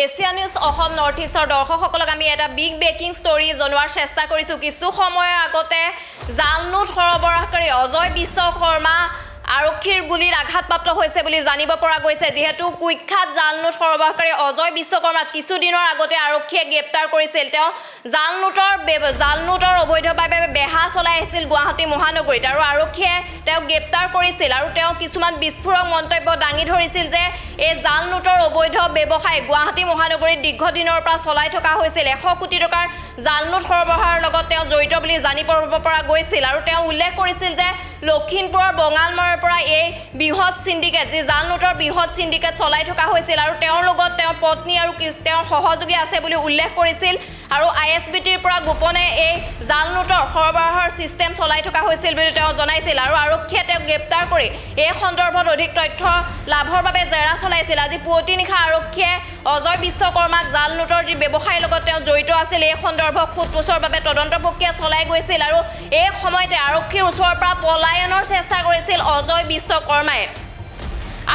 Asia news Assam north ইষ্টৰ দৰ্শকসকলক আমি এটা বিগ ব্ৰেকিং ষ্টৰী জনোৱাৰ চেষ্টা কৰিছোঁ। কিছু সময়ৰ আগতে জাল নোট সৰবৰাহকাৰী অজয় বিশ্বকৰ্মা আৰক্ষীৰ গুলীত আঘাতপ্ৰাপ্ত হৈছে বুলি জানিব পৰা গৈছে। যিহেতু কুখ্যাত জাল নোট সৰবৰাহকাৰী অজয় বিশ্বকৰ্মাক কিছুদিনৰ আগতে আৰক্ষীয়ে গ্ৰেপ্তাৰ কৰিছিল। তেওঁ জাল নোটৰ অবৈধভাৱে বেহা চলাই আহিছিল গুৱাহাটী মহানগৰীত আৰু আৰক্ষীয়ে তেওঁক গ্ৰেপ্তাৰ কৰিছিল আৰু তেওঁ কিছুমান বিস্ফোৰক মন্তব্য দাঙি ধৰিছিল যে এই জাল নোটৰ অবৈধ ব্যৱসায় গুৱাহাটী মহানগৰীত দীৰ্ঘদিনৰ পৰা চলাই থকা হৈছিল। 100 কোটি টকাৰ জাল নোট সৰবৰাহৰ লগত তেওঁ জড়িত বুলি জানিব পৰা গৈছিল আৰু তেওঁ উল্লেখ কৰিছিল যে লখিমপুৰৰ বঙালমৰাৰ পৰা এই বৃহৎ সিন্ডিকেট যি জাল নোটৰ বৃহৎ সিন্ডিকেট চলাই থকা হৈছিল আৰু তেওঁৰ লগত তেওঁৰ পত্নী আৰু তেওঁৰ সহযোগী আছে বুলি উল্লেখ কৰিছিল আৰু ISBTৰ পৰা গোপনে এই জাল নোটৰ সৰবৰাহৰ সিস্টেম চলাই থকা হৈছিল বুলি তেওঁ জনাইছিল আৰু আৰক্ষীয়ে তেওঁক গ্ৰেপ্তাৰ কৰি এই সন্দৰ্ভত অধিক তথ্য লাভৰ বাবে জেৰা চলাইছিল। আজি পুৱতি নিশা আৰক্ষীয়ে অজয় বিশ্বকৰ্মাক জাল নোটৰ যি ব্যৱসায়ৰ লগত তেওঁ জড়িত আছিল এই সন্দৰ্ভত সোধপোছৰ বাবে তদন্ত প্ৰক্ৰিয়া চলাই গৈছিল আৰু এই সময়তে আৰক্ষীৰ ওচৰৰ পৰা পলায়নৰ চেষ্টা কৰিছিল অজয় বিশ্বকৰ্মাই।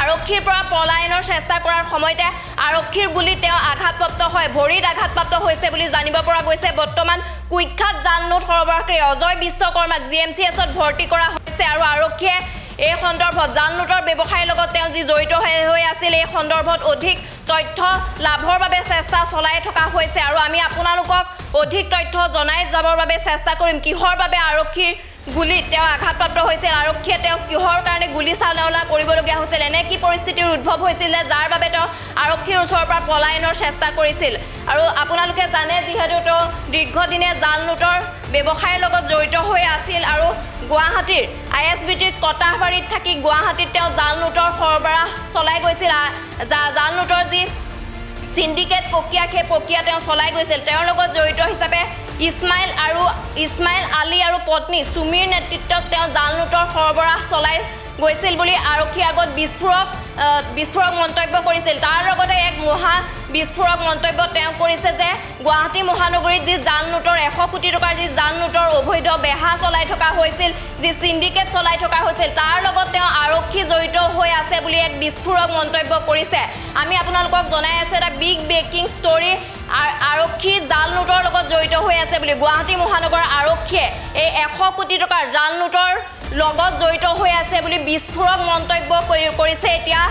আৰক্ষীৰ পৰা পলায়নৰ চেষ্টা কৰাৰ সময়তে আৰক্ষীৰ গুলীত তেওঁ আঘাতপ্ৰাপ্ত হয়, ভৰিত আঘাতপ্ৰাপ্ত হৈছে বুলি জানিব পৰা গৈছে। বৰ্তমান কুখ্যাত জাল নোট সৰবৰাহকাৰী অজয় বিশ্বকৰ্মাক GMCHত ভৰ্তি কৰা হৈছে আৰু আৰক্ষীয়ে এই সন্দৰ্ভত জাল নোটৰ ব্যৱসায়ৰ লগত তেওঁ যি জড়িত হৈ আছিল এই সন্দৰ্ভত অধিক তথ্য লাভৰ বাবে চেষ্টা চলাই থকা হৈছে আৰু আমি আপোনালোকক অধিক তথ্য জনাই যাবৰ বাবে চেষ্টা কৰিম। কিহৰ বাবে আৰক্ষীৰ গুলীত তেওঁ আঘাতপ্ৰাপ্ত হৈছিল, আৰক্ষীয়ে তেওঁক কিহৰ কাৰণে গুলী চালনা কৰিবলগীয়া হৈছিল, এনে কি পৰিস্থিতিৰ উদ্ভৱ হৈছিল যাৰ বাবে তেওঁ আৰক্ষীৰ ওচৰৰ পৰা পলায়নৰ চেষ্টা কৰিছিল। আৰু আপোনালোকে জানে যিহেতু তেওঁ দীৰ্ঘদিনে জাল নোটৰ ব্যৱসায়ৰ লগত জড়িত হৈ আছিল আৰু গুৱাহাটীৰ ISBTত কটাহবাৰীত থাকি গুৱাহাটীত তেওঁ জাল নোটৰ সৰবৰাহ চলাই গৈছিল। জাল নোটৰ যি সিন্ডিকেট প্ৰক্ৰিয়া সেই প্ৰক্ৰিয়া তেওঁ চলাই গৈছিল। তেওঁৰ লগত জড়িত হিচাপে ইছমাইল আলী আৰু পত্নী সুমিৰ নেতৃত্বত তেওঁ জাল নোটৰ সৰবৰাহ চলাই গৈছিল বুলি আৰক্ষীৰ আগত বিস্ফোৰক মন্তব্য কৰিছিল। তাৰ লগতে এক মহা বিস্ফোৰক মন্তব্য তেওঁ কৰিছে যে গুৱাহাটী মহানগৰীত যি জাল নোটৰ 100 কোটি টকাৰ যি জাল নোটৰ অবৈধ বেহা চলাই থকা হৈছিল, যি সিন্ডিকেট চলাই থকা হৈছিল তাৰ লগত তেওঁ আৰক্ষী জড়িত হৈ আছে বুলি এক বিস্ফোৰক মন্তব্য কৰিছে। আমি আপোনালোকক জনাই আছো এটা বিগ ব্ৰেকিং ষ্টৰী। আৰক্ষী জাল নোটৰ লগত জড়িত হৈ আছে বুলি গুৱাহাটী মহানগৰ আৰক্ষীয়ে এই 100 কোটি টকাৰ জাল নোটৰ লগত জড়িত হৈ আছে বুলি বিস্ফোৰক মন্তব্য কৰিছে। এতিয়া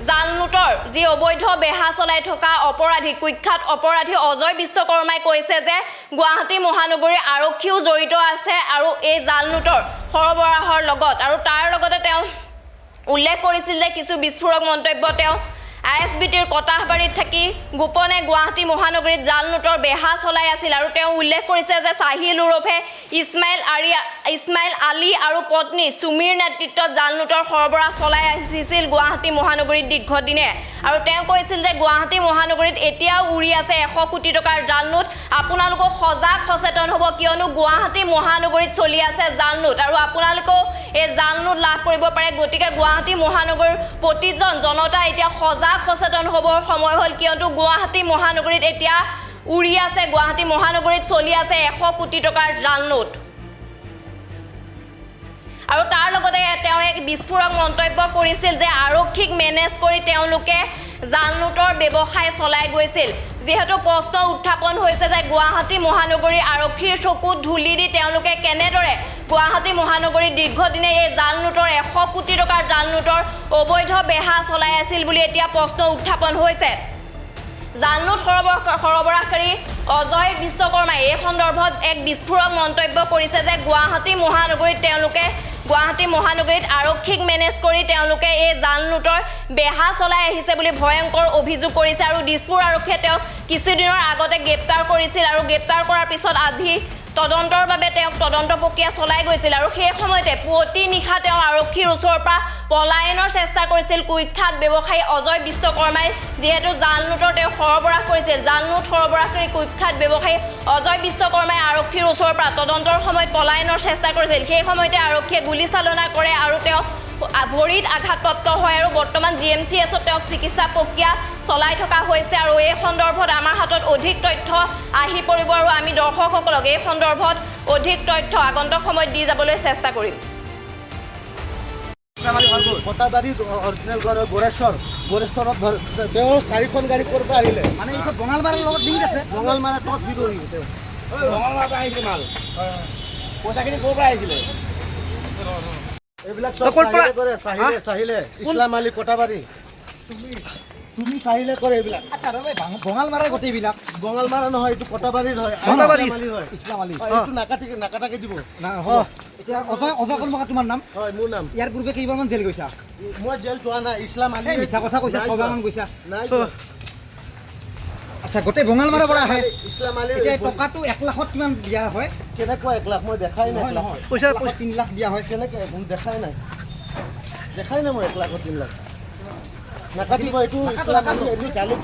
জাল নোটৰ যি অবৈধ বেহা চলাই থকা অপৰাধী কুখ্যাত অপৰাধী অজয় বিশ্বকৰ্মাই কৈছে যে গুৱাহাটী মহানগৰীৰ আৰক্ষীও জড়িত আছে আৰু এই জাল নোটৰ সৰবৰাহৰ লগত আৰু তাৰ লগতে তেওঁ উল্লেখ কৰিছিল যে কিছু বিস্ফোৰক মন্তব্য তেওঁ ISBTৰ কটাহবাৰীত থাকি গোপনে গুৱাহাটী মহানগৰীত জাল নোটৰ বেহা চলাই আছিল আৰু তেওঁ উল্লেখ কৰিছে যে চাহিল ওৰফে ইছমাইল আলী আৰু পত্নী সুমিৰ নেতৃত্বত জাল নোটৰ সৰবৰাহ চলাই আহিছিল গুৱাহাটী মহানগৰীত দীৰ্ঘদিনে আৰু তেওঁ কৈছিল যে গুৱাহাটী মহানগৰীত এতিয়াও উৰি আছে 100 কোটি টকাৰ জাল নোট। আপোনালোকক সজাগ সচেতন হ'ব কিয়নো গুৱাহাটী মহানগৰীত চলি আছে জাল নোট আৰু আপোনালোকেও এই জাল নোট লাভ কৰিব পাৰে। গতিকে গুৱাহাটী মহানগৰীৰ প্ৰতিজন জনতা এতিয়া সজাগ সচেতন হ'বৰ সময় হ'ল কিয়নো গুৱাহাটী মহানগৰীত এতিয়া উৰি আছে, গুৱাহাটী মহানগৰীত চলি আছে 100 কোটি টকাৰ জাল নোট আৰু তাৰ লগতে তেওঁ এক বিস্ফোৰক মন্তব্য কৰিছিল যে আৰক্ষীক মেনেজ কৰি তেওঁলোকে জাল নোটৰ ব্যৱসায় চলাই গৈছিল। যিহেতু প্ৰশ্ন উত্থাপন হৈছে যে গুৱাহাটী মহানগৰীৰ আৰক্ষীৰ চকুত ধূলি দি তেওঁলোকে কেনেদৰে গুৱাহাটী মহানগৰীৰ দীৰ্ঘদিনে এই জাল নোটৰ 100 কোটি টকাৰ জাল নোটৰ অবৈধ বেহা চলাই আছিল বুলি এতিয়া প্ৰশ্ন উত্থাপন হৈছে। জাল নোট সৰবৰাহকাৰী অজয় বিশ্বকৰ্মাই এই সন্দৰ্ভত এক বিস্ফোৰক মন্তব্য কৰিছে যে গুৱাহাটী মহানগৰীত আৰক্ষীক মেনেজ কৰি তেওঁলোকে এই জাল নোটৰ বেহা চলাই আহিছে বুলি ভয়ংকৰ অভিযোগ কৰিছে আৰু দিছপুৰ আৰক্ষীয়ে তেওঁক কিছুদিনৰ আগতে গ্ৰেপ্তাৰ কৰিছিল আৰু গ্ৰেপ্তাৰ কৰাৰ পিছত আজি তদন্তৰ বাবে তেওঁক তদন্ত প্ৰক্ৰিয়া চলাই গৈছিল আৰু সেই সময়তে পুৱতি নিশা তেওঁ আৰক্ষীৰ ওচৰৰ পৰা পলায়নৰ চেষ্টা কৰিছিল কুখ্যাত ব্যৱসায়ী অজয় বিশ্বকৰ্মাই। যিহেতু জাল নোটৰ তেওঁ সৰবৰাহ কৰিছিল, জাল নোট সৰবৰাহকাৰী কুখ্যাত ব্যৱসায়ী অজয় বিশ্বকৰ্মাই আৰক্ষীৰ ওচৰৰ পৰা তদন্তৰ সময়ত পলায়নৰ চেষ্টা কৰিছিল। সেই সময়তে আৰক্ষীয়ে গুলী চালনা কৰে আৰু তেওঁ ভৰিত আঘাতপ্ৰাপ্ত হয় আৰু বৰ্তমান GMCHত তেওঁক চিকিৎসা প্ৰক্ৰিয়া চলাই থকা হৈছে আৰু এই সন্দৰ্ভত আমাৰ হাতত অধিক তথ্য আহি পৰিব আৰু আমি দৰ্শকসকলক এই সন্দৰ্ভত অধিক তথ্য আগন্তুক সময়ত দি যাবলৈ চেষ্টা কৰিম। কটাবাৰী অৰিজিনেল ঘৰ গোৰেশ্বৰত তেওঁৰ 4খন গাড়ী ক'ৰ পৰা আহিলে মানে এইখন বঙালমাৰৰ লগত লিংক আছে বঙালমাৰা টপ হিৰো তেওঁ বঙালমাৰৰ পৰা আহিছিলে মাল পইচাখিনি ক'ৰ পৰা আহিছিলে এইবিলাক চব কৰে চাহিলে ইছলাম আলী কটাবাৰী তুমি চাহিলে কৰে এইবিলাক আচ্ছা ৰ'ব বঙালমাৰাই গোটেইবিলাক বঙালমাৰা নহয় এইটো কটাবাৰীৰ হয় কটাবাৰী ইছলাম আলী হয় ইছলাম আলী এইটো নাকাটাকে দিব এতিয়া অজয় কৰ্মকাৰ তোমাৰ নাম হয় মোৰ নাম ইয়াৰ পূৰ্বে কেইবাৰমান জেল গৈছা মই জেল যোৱা নাই ইছলাম আলী মিছা কথা কৈছা নাই ছবাৰমান গৈছা নাই আচ্ছা গোটেই বঙালমাৰৰ পৰা আহে ইছলাম আলী এতিয়া টকাটো 1 লাখত কিমান দিয়া হয় কেনেকুৱা 1 লাখ মই দেখাই নাই পইচা 3 লাখ দিয়া হয় কেনেকৈ দেখাই নাই মই 1 লাখত 3 লাখ নাকাটিব এইটো ইছলাম আলী এইটো জালুক